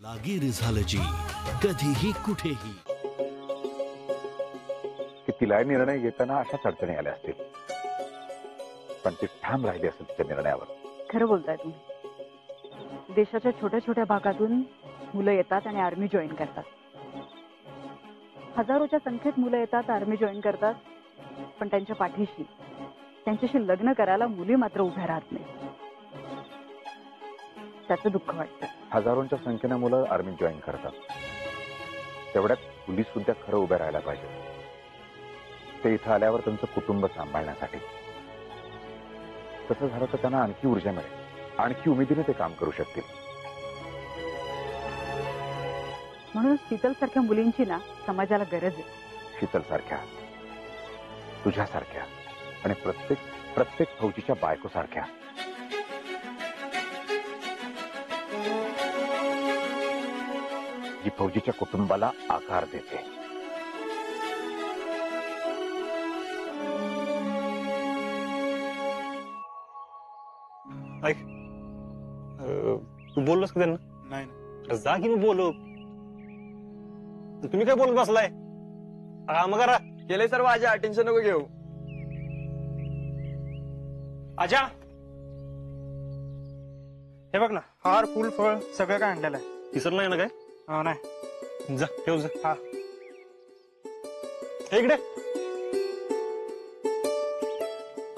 लागीर झालं जी कधीही कुठेही. तिला निर्णय घेताना अशाच अडचणी आल्या असतील, पण ती ठाम राहिली असेल तिच्या निर्णयावर. खरं बोलताय तुम्ही. देशाच्या छोट्या छोट्या भागातून मुलं येतात आणि आर्मी जॉईन करतात. हजारोच्या संख्येत मुलं येतात, आर्मी जॉईन करतात, पण त्यांच्या पाठीशी त्यांच्याशी लग्न करायला मुली मात्र उभ्या राहत नाही. त्याचं दुःख वाटतं. हजारोंच्या संख्येने मुलं आर्मी जॉईन करतात, तेवढ्यात मुली सुद्धा खरं उभ्या राहायला पाहिजे. ते इथं आल्यावर त्यांचं कुटुंब सांभाळण्यासाठी. तसं झालं तर त्यांना आणखी ऊर्जा मिळेल, आणखी उमेदीने ते काम करू शकतील. म्हणून शीतल सारख्या मुलींची ना समाजाला गरज आहे. शीतल सारख्या, तुझ्यासारख्या आणि प्रत्येक फौजीच्या बायको सारख्या. जी फौजीच्या कुटुंबाला आकार देते. ऐक, तू बोललोस का त्यांना? नाही. जा की मी बोलू. तुम्ही काय बोलत बसलाय? काम करा. केले सर्व आजा, टेन्शन नको घेऊ. आजा, हे बघ ना, हार फुल फळ सगळं काय आणलेलं आहे. विसर नाही ना काय? नाही. जा ठेव जा. हा, इकडे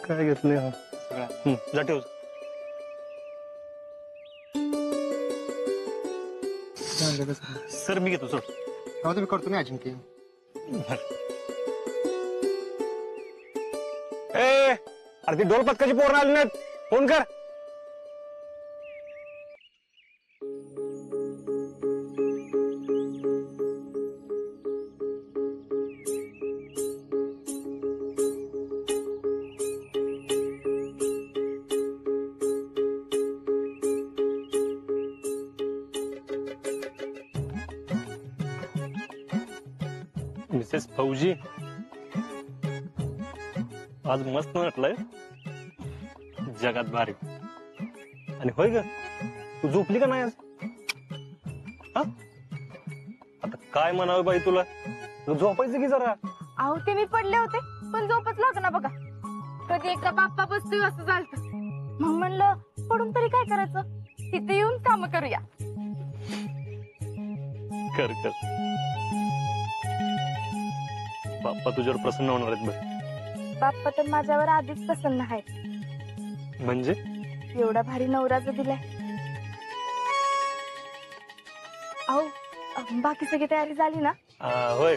काय घेतले? हा सगळं जा ठेव जा. सर मी घेतो. सर तुम्ही करतो मी अजिंक्य. अरे ती ढोल पथकाची पोरं आली नाहीत, फोन कर. मिसेस फौजी, आज मस्त वाटलंय. जगात भारी. आणि होय ग, तू झोपली का नाही आज? हा, आता काय म्हणावं बाई तुला, झोपायचं की जरा. अहो ते मी पडले होते, पण झोपच लागना बघा. कधी एकदा बाप्पा बसतोय असं झालं, मग म्हणलं पडून तरी काय करायचं, तिथे येऊन काम करूया. कर कर. बाप्पा तुझ्यावर प्रसन्न होणार आहेत बघ. बाप्पा तर माझ्यावर आधीच प्रसन्न आहेत. म्हणजे एवढा भारी नवरा जो दिलाय. अहो बाकी सगळी तयारी झाली ना? होय,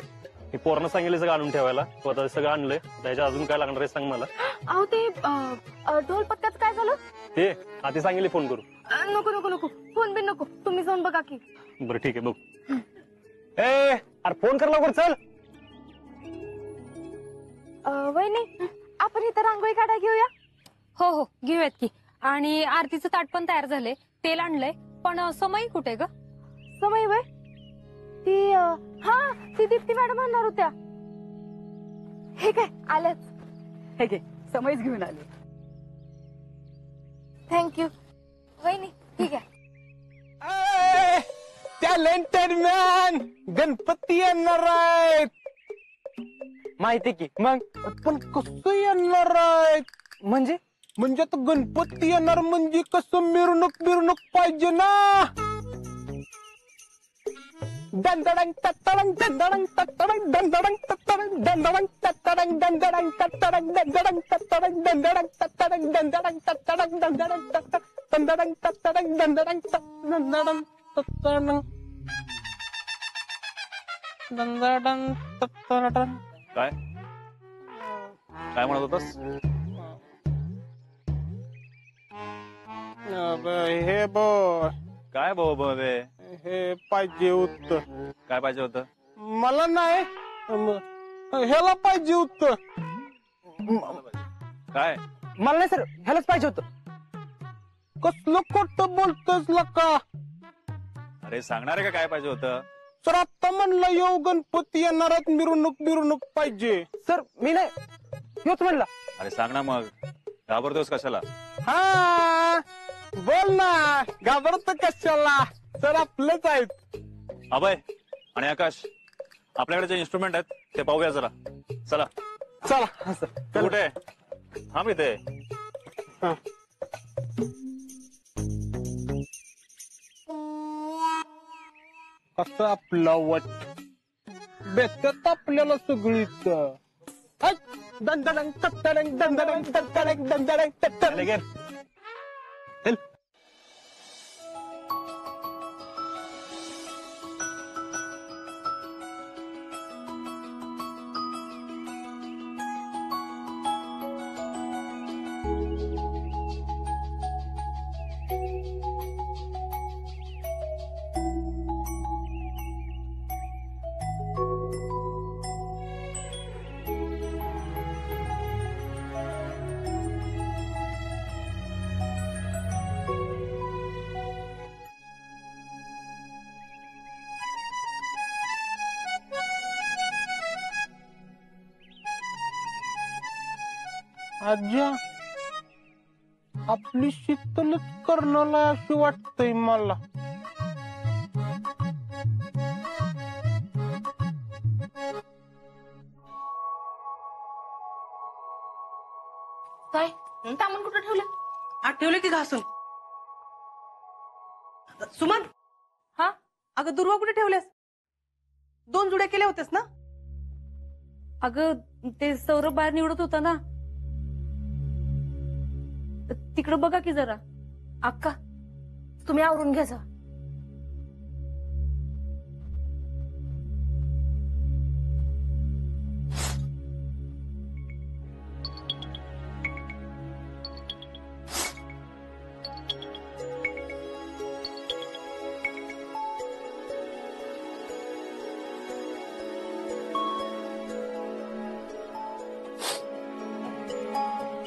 मी पोरांना सांगितलं सगळं आणून ठेवायला. तू आता सगळं आणलंय, त्याच्या अजून काय लागणार आहे सांग मला. अहो ते ढोल पत्त्याचं काय झालं? ते आधी सांगितले फोन करू. नको नको नको, फोन बिन नको, तुम्ही जाऊन बघा की. बरं ठीक आहे बघ. अरे फोन कर लवकर, चल. वहिनी, आपण इथं रांगोळी काढा घेऊया. हो हो घेऊयात की. आणि आरतीचं ताट पण तयार झालंय, तेल आणलंय. पण समय कुठे ग? समय वय ती ती दीप्ती मॅडम आणणार होत्या. हे काय आल्याच. हे घे, समयच घेऊन आले. थँक्यू वहिनी. ठीक आहे. टॅलेंटेड मॅन, गणपती येणार आहेत माहिती की. मग पण कसं येणार आहेत? म्हणजे आता गणपती येणार म्हणजे कसं मिरवणूक पाहिजे ना. दंदडंग तत्तडंग दंदडंग तत्तडंग दंदडंग तत्तडंग दंदडंग तत्तडंग दंदडंग तत्तडंग दंदडंग तत्तडंग दंदडंग तत्तडंग दंदडंग तत्तडंग दंदडंग दंदडंग तत्तडंग दंदडंग दंदडंग तत्तडंग दंदडंग तत्तडंग. काय काय म्हणत होतास? हे बो काय बाबा हे पाहिजे होत. काय पाहिजे होतं? मला नाही, ह्याला पाहिजे होत. काय? मला नाही सर, ह्यालाच पाहिजे होत. कसलं खोटं बोलतोस लका? अरे सांगणार आहे का काय पाहिजे होतं? सर आता म्हणलं येऊ गणपती येणारात, मिरवणूक पाहिजे. सर मी नाही, योच म्हणला. अरे सांग ना मग, घाबरतोस कशाला? हा बोल ना, घाबरत कशाला? सर आपलंच आहेत. अभय आणि आकाश, आपल्याकडे जे इन्स्ट्रुमेंट आहेत ते पाहूया जरा. चला. चला हा, सर तू कुठे आहे? थांब इथे. हा. कसं आपला वट बेतात आपल्याला सगळीच. दंदडंग तत्तडंग दंदडंग तत्तडंग दंदडंग तत्तडंग. लगेच. आज्या आपली शीतलच कर्णाला अशी वाटतंय मला. काय तामण कुठं ठेवलं? ठेवले की घासून. सुमन. हा? अगं दुर्वा कुठे ठेवल्यास? 2 जुड्या केल्या होत्यास ना? अगं ते सौरभ बाहेर निवडत होता ना, तिकडं बघा की जरा. अक्का तुम्ही आवरून घ्या जा.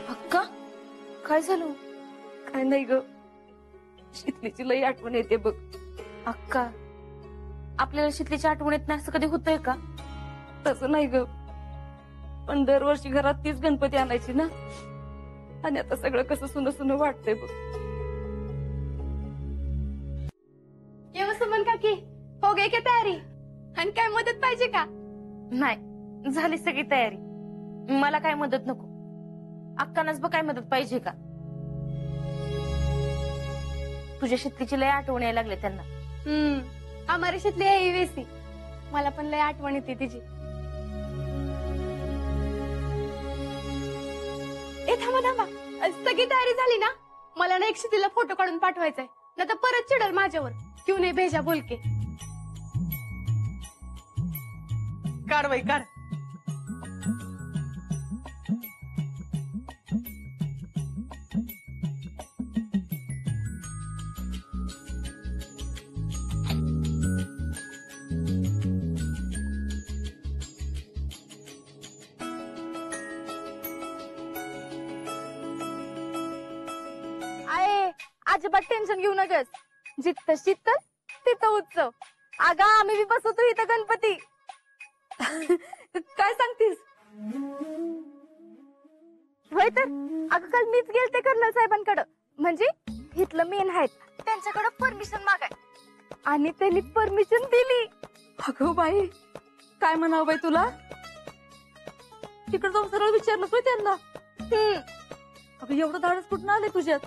अक्का काय झालं? काय नाही ग, शीतलीची लई आठवण येते बघ. अक्का आपल्याला शीतलीची आठवण येत नाही असं कधी होतंय का? तसं नाही ग, पण दरवर्षी घरात तीच गणपती आणायची ना, आणि आता सगळं कसं सुन सुन वाटतंय बघ. येऊ सुमन काकी, हो गे क्या तयारी? आणि काय मदत पाहिजे का? नाही झाली सगळी तयारी, मला काय मदत नको. अक्कानाच बघ काय मदत पाहिजे का? तुझ्या शीतलीची लय आठवण यायला लागले त्यांना. आम्हाला शीतली आहे वेसी, मला पण लय आठवण येते तिची. ए थांबा थांबा, सगळी तयारी झाली ना? मला ना एक शीतलीला फोटो काढून पाठवायचाय, नाही तर परत चिडल माझ्यावर. क्यों नाही भेजा बोलके. काढ बाई काढ. अजिबात टेन्शन घेऊ नकस, जिथं शीतल तिथं उत्सव. अगं आम्ही बी बसवतो इथं गणपती. काय सांगतीस? होय तर. अगं काल मीच गेलते कर्नल साहेबांकडं, म्हणजे इथलं मेन आहेत त्यांच्याकडं परमिशन मागाय, आणि त्यांनी परमिशन दिली. अगं बाई, काय म्हणावं बाई तुला? तिकडे जाऊन सरळ विचारलं होय त्यांना? अगं एवढं धाडस कुठं आलंय तुझ्यात?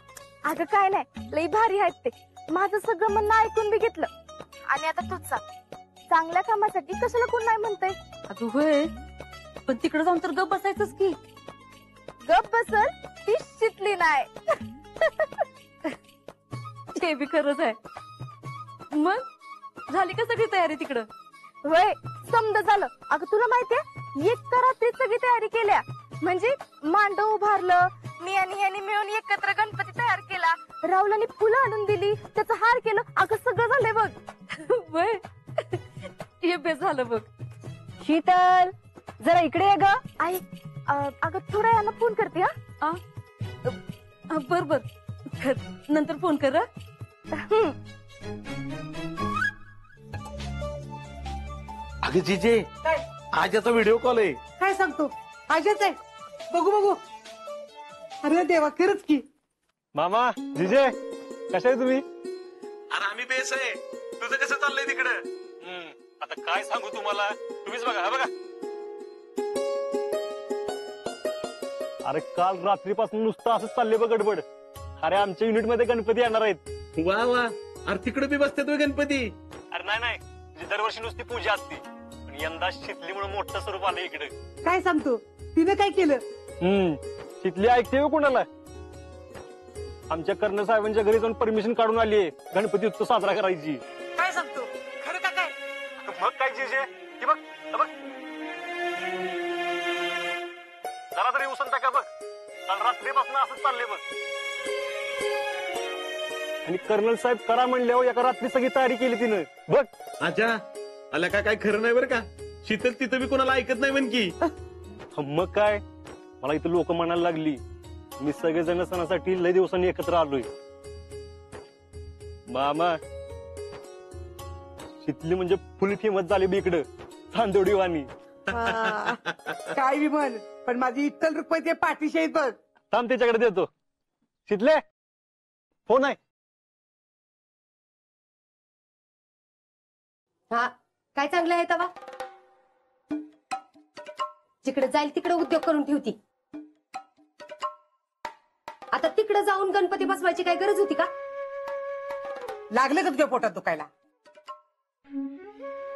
अगं काय नाही, लई भारी आहेत ते. माझं सगळं म्हणणं ऐकून बी घेतलं. आणि आता तूच सांग, चांगल्या कामासाठी कशाला कोण नाही म्हणतंय? अगं होय, पण तिकडे जाऊन तर गप बसायचंच की. गप बसल ती शितली नाही. ते बी खरंच आहे. मग झाली का सगळी तयारी तिकडं? होय समज झालं. अगं तुला माहितीये, एक रात्री सगळी तयारी केल्या, म्हणजे मांडव उभारलं, मी आणि ह्यानी मिळून एकत्र गणपती तयार केला, राहुलानी फुलं आणून दिली, त्याचा हार केलं. अगं सगळं झालंय बघ. वय हे बेस झालं बघ. शीतल जरा इकडे ये ग. आई अगं थोड्या वेळानं फोन करते. हा बर बर, नंतर फोन कर. अगं जीजे, आज्याचा व्हिडिओ कॉल आहे. काय सांगतो? आजच आहे. बघू बघू. अरे देवा, खरंच की. मामा, जिजे, कशा आहे तुम्ही? अरे आम्ही बेस कसं आहे? तुझं कसं चाललंय तिकडं? आता काय सांगू तुम्हाला, तुम्हीच बघा. हा बघा, अरे काल रात्रीपासून नुसतं असंच चाललंय बघ गडबड. अरे आमच्या युनिट मध्ये गणपती येणार आहेत. वा वा. अरे तिकडे बी बसतात होय गणपती? अरे नाही, म्हणजे दरवर्षी नुसती पूजा असते, पण यंदा शितलीमुळे मोठं स्वरूप आलं इकडे. काय सांगतो? तिने काय केलं? शितली ऐकते हो कोणाला? आमच्या कर्नल साहेबांच्या घरी जाऊन परमिशन काढून आली आहे गणपती उत्सव साजरा करायची. काय सांगतो? खरं का काय? मग काय चीज आहे ती? बघ बघ, जरा तरी उसण टाका बघ. काल रात्रीपासून असंच चाललंय बघ. आणि कर्नल साहेब करा म्हणले हो, एका रात्री सगळी तयारी केली तिनं बघ. अच्छा, आला काय खरं नाही बरं का? शीतल तिथं बी कोणाला ऐकत नाही म्हण की. मग काय, मला इथं लोक म्हणायला लागली मी सगळेजण सणासाठी लय दिवसांनी एकत्र आलोय. मामा शितली म्हणजे फुल फेमस झाली बी इकडं चांदोडी वाणी. काय बी म्हण, पण माझी इतल रुपये पाठीशी आहेत बघ. थांब त्याच्याकडे देतो. शितले फोन आहे. हा काय चांगलं आहे तवा? जिकडे जाईल तिकडे उद्योग करून ठेवती. आता तिकडे जाऊन गणपती बसवायची काय गरज होती का? लागलं का तुझ्या पोटात दुखायला?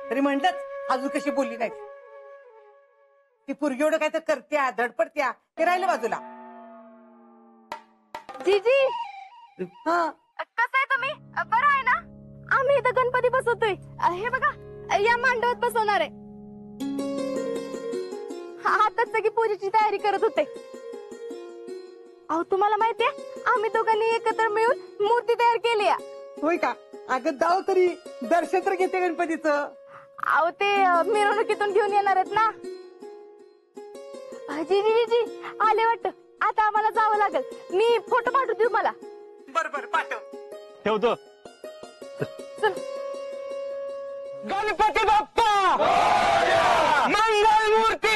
तरी म्हणलंच अजून कशी बोलली नाही. ती पोरगी एवढं काय तर करत्या धडपडत्या ते राहिलं बाजूला. जीजी कसं आहे तुम्ही? बरं आहे ना? आम्ही इथं गणपती बसवतोय. हे बघा या मांडवात बसवणार आहे. आताच सगळी पूजेची तयारी करत होते. अहो तुम्हाला माहितीये आम्ही दोघांनी एकत्र मिळून मूर्ती तयार केली आहे. होय का? अगं जाऊ तरी दर्शन तर घेते गणपतीचं. अहो ते मिरवणुकीतून घेऊन येणार आहेत ना. जी आले वाटतं. आता आम्हाला जावं लागेल. मी फोटो पाठवते तुम्हाला. बरोबर पाठव. ठेवतो. गणपती बाप्पा मंगल मूर्ती.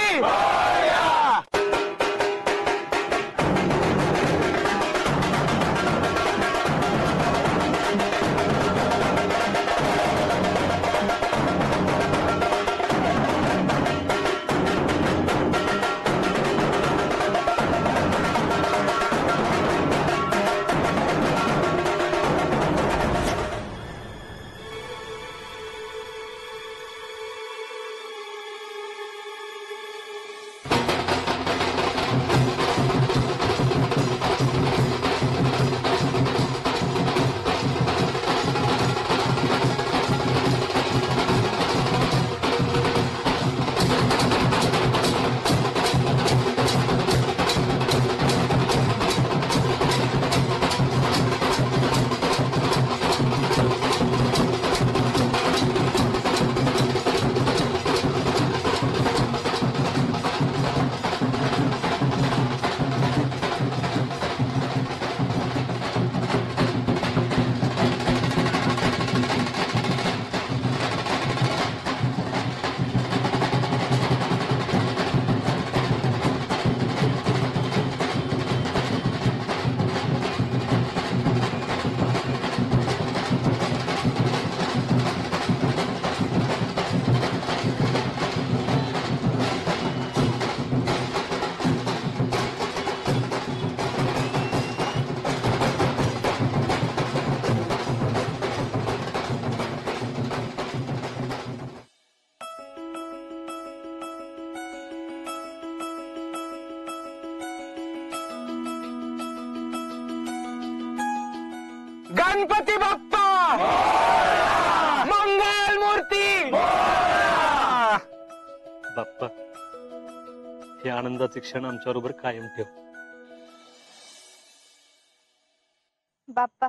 गणपती बाप्पा मंगल मूर्ती. बाप्पा हे आनंदाचे क्षण आमच्या बरोबर कायम ठेव. बाप्पा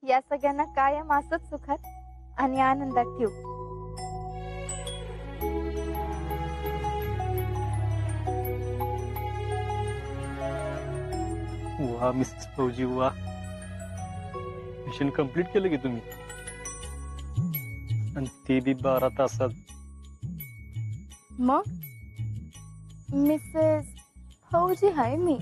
या सगळ्यांना कायम असंच सुखात आणि आनंदात ठेव. वा मिसेस फौजी वा. मिशन कंप्लीट केलं की तुम्ही, आणि ते बी 12 तासात. मग Mrs Fauji hi me.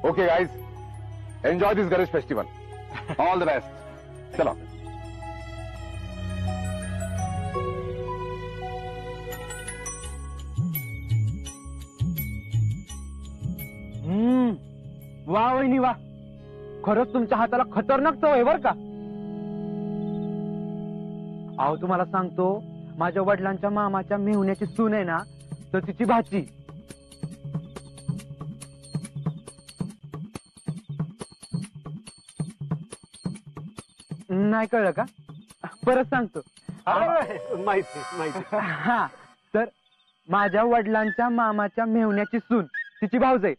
Okay guys, enjoy this Ganesh festival. All the best. चला. वा वहिनी वा, खरंच तुमच्या हाताला खतरनाक चव आहे बर का. अहो तुम्हाला सांगतो, माझ्या वडिलांच्या मामाच्या मेहुण्याची सून आहे ना, तर तिची भाची. नाही कळलं का? परत सांगतो. माहिती. हा, तर माझ्या वडिलांच्या मामाच्या मेहुण्याची सून तिची भाऊज आहे,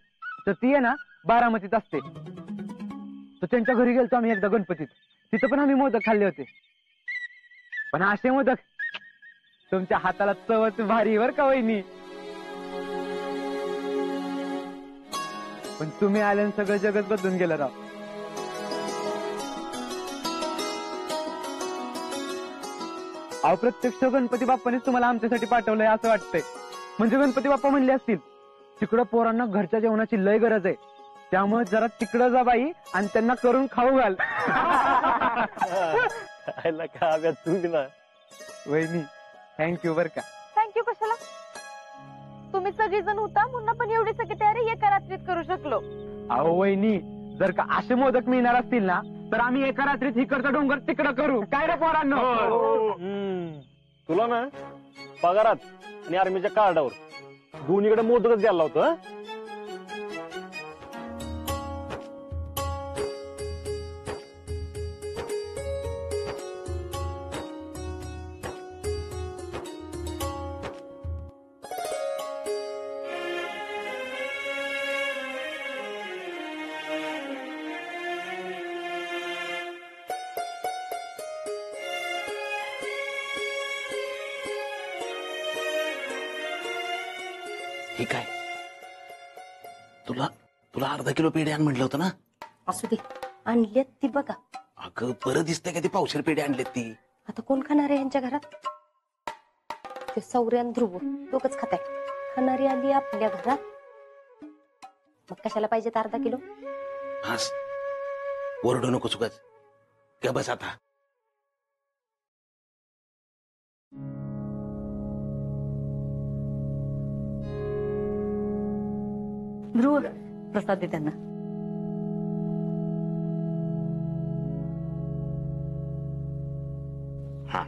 तर ती आहे ना बारामतीत असते. तर त्यांच्या घरी गेलतो आम्ही एकदा गणपतीत. तिथं पण आम्ही मोदक खाल्ले होते. पण असे मोदक तुमच्या हाताला चवच भारी बर का वहिनी. पण तुम्ही आल्यानं सगळं जगत बदलून गेलं राव. अहो प्रत्यक्ष गणपती बाप्पानेच तुम्हाला आमच्यासाठी पाठवलंय असं वाटतंय. म्हणजे गणपती बाप्पा म्हणले असतील, तिकडं पोरांना घरच्या जेवणाची लय गरज आहे, त्यामुळे जरा तिकडं जा बाई आणि त्यांना करून खाऊ घाल. तुम्ही ना वहिनी थँक्यू बर का. थँक्यू कशाला? तुम्ही सगळेजण होता म्हणून आपण एवढी सगळी तयारी एका रात्रीत करू शकलो. अहो वहिनी, जर का असे मोदक मिळणार असतील ना, तर आम्ही एका रात्रीत इकडचा डोंगर तिकडं करू. काय रे पोरांनो? तुला ना पगारात आणि आर्मीच्या कार्डावर दोन्हीकडे मोदकच द्यायला होतं. हे काय, तुला तुला अर्धा किलो पेढे आण म्हटलं होतं ना. असू दे, आणलेत ती बघा. अगं बरं दिसतंय का ते पावशेर पेढे आणलेत ती. आता कोण खाणार आहे यांच्या घरात? ते सौर्यान ध्रुव दोघच खाताय. खाणारी आली आपल्या घरात, मग कशाला पाहिजेत अर्धा किलो? हास, ओरडू नको चुकच. का बस आता. ध्रुव, प्रसाद दे त्यांना. हा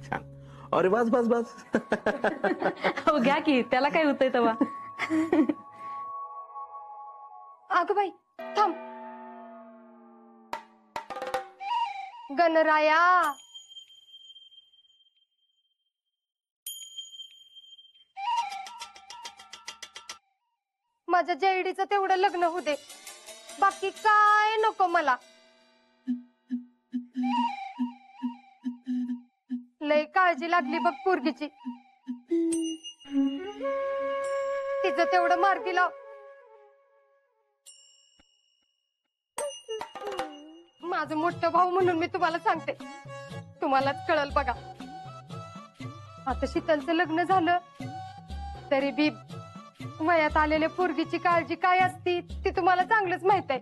छान. अरे बस बस बस. हो घ्या की, त्याला काय होतंय तेव्हा. अगं बाई थांब. गणराया, माझ्या जयडीचं तेवढं लग्न होऊ दे, बाकी काय नको मला. लय काळजी लागली बघ पोरगीची. तिचं तेवढं मार्गी लाव. माझं मोठं भाऊ म्हणून मी तुम्हाला सांगते, तुम्हालाच कळल बघा. आता शीतलचं लग्न झालं तरी बी वयात आलेल्या पोरगीची काळजी काय असती ती तुम्हाला चांगलंच माहित आहे.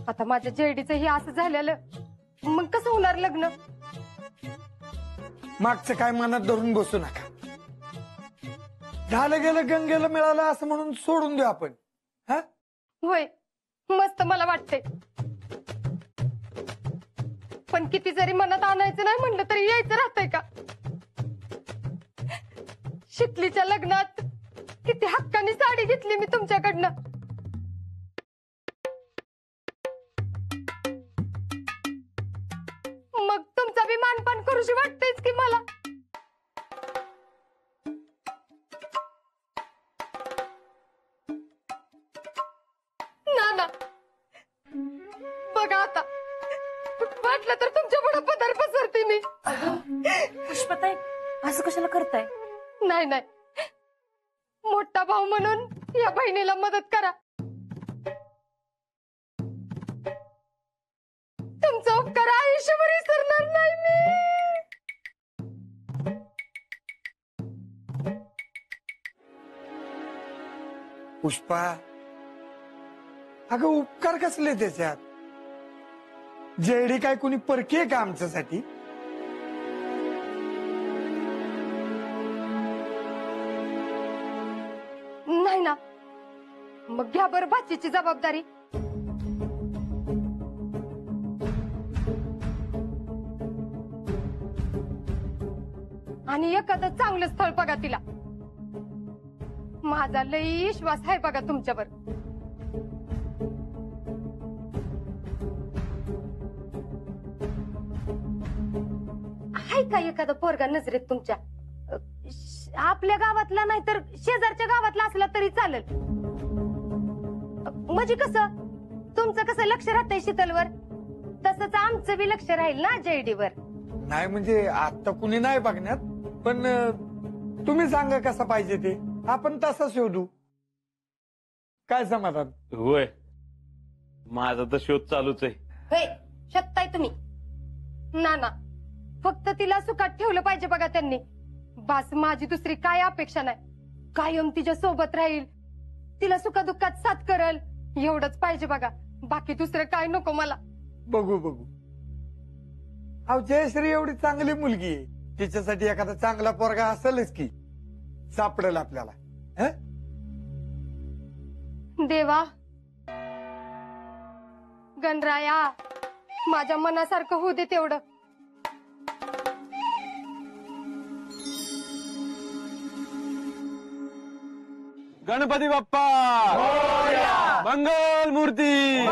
आता माझ्या जेडीचं हे असं झालेलं, मग कसं होणार लग्न? मागचं काय मनात धरून बसू नका. झालं गेलं गंगेला मिळालं असं म्हणून सोडून देऊ आपण. हा होय, मस्त मला वाटते. पण किती जरी मनात आणायचं नाही म्हणलं तरी यायचं राहतंय का? शिकलीच्या लग्नात किती हक्कानी साडी घेतली मी तुमच्याकडनं. मग तुमचा बी मानपान करूशी वाटतेच की मला. ना बघा आता, वाटलं तर तुमच्या पुढे पदर पसरते मी. पुष्पताई, असं कशाला करताय? नाही नाही, मोठा भाऊ म्हणून या बहिणीला मदत करा. तुमचा उपकार आयुष्यभर विसरणार नाही मी. पुष्पा, अगं उपकार कसले त्याच्यात? जेडी काय कुणी परकी आहे का आमच्यासाठी? नाही ना, मग घ्या बरं बाचीची जबाबदारी. आणि एखादं चांगलं स्थळ बघा तिला. माझा लई विश्वास आहे बघा तुमच्यावर. आहे का एखादं पोरगा नजरेत तुमच्या? आपल्या गावातला नाही तर शेजारच्या गावातला असला तरी चालेल. म्हणजे कसं तुमचं कसं लक्ष राहतंय शीतलवर, तसंच आमचं बी लक्ष राहील ना जेडीवर. नाही म्हणजे आता कुणी नाही बघण्यात, पण तुम्ही सांगा कसं पाहिजे ते, आपण तसं शोधू. काय समाधान? होय, माझा तर शोध चालूच आहे. होय, शोधताय तुम्ही ना ना. फक्त तिला सुखात ठेवलं पाहिजे बघा त्यांनी. बास, माझी दुसरी काय अपेक्षा नाही. कायम तिच्या सोबत राहील, तिला सुखादुःखात साथ करल, एवढंच पाहिजे बघा. बाकी दुसरं काय नको मला. बघू बघू. अहो जयश्री एवढी चांगली मुलगी आहे, तिच्यासाठी एखादा चांगला पोरगा असेलच की, सापडेल आपल्याला. देवा, गणराया, माझ्या मनासारखं होऊ दे तेवढं. गणपती बाप्पा मंगल मूर्ती.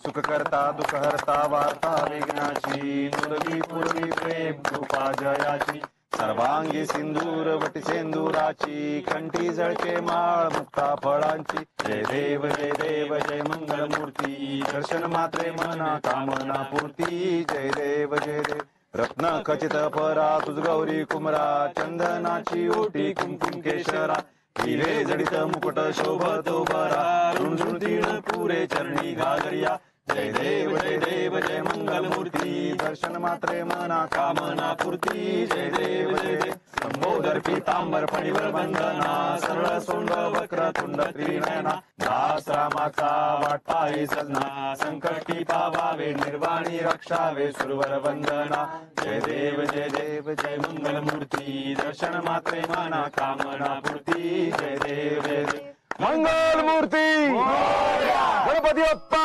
सुख करता दुःख हरता वार्ता विघ्नाची, मुरली पूर्वी प्रेम कृपा जयाची. सर्वांगी सिंदूर वटी सेंदुराची, कंठी जळके माळ मुक्ता फळांची. जय देव जय देव जय मंगल मूर्ती, दर्शन मात्रे मना कामना पूर्ती. जय देव जय देव. रत्न खचित परा तुझ गौरी कुमरा, चंदनाची ओटी कुंकुम केशरा. हिरे जडित मुकुट शोभतो बरा, झुणझुणतीण पुरे चरणी घागरिया. जय देव जय मंगल मूर्ती, दर्शन मात्रे मना कामना पूर्ती. जय देव जय देव. संबोधर पीतांबर फणीवर वंदना, सरळ सोंड वक्र तुंड त्रिनयना. दास रामाचा वाटपाई सजना, संकटी पावावे निर्वाणी रक्षावे सुरवर वंदना. जय देव जय मंगल मूर्ती, दर्शन मात्रे मना कामना पूर्ती. जय देव मंगल मूर्ती. गणपती बाप्पा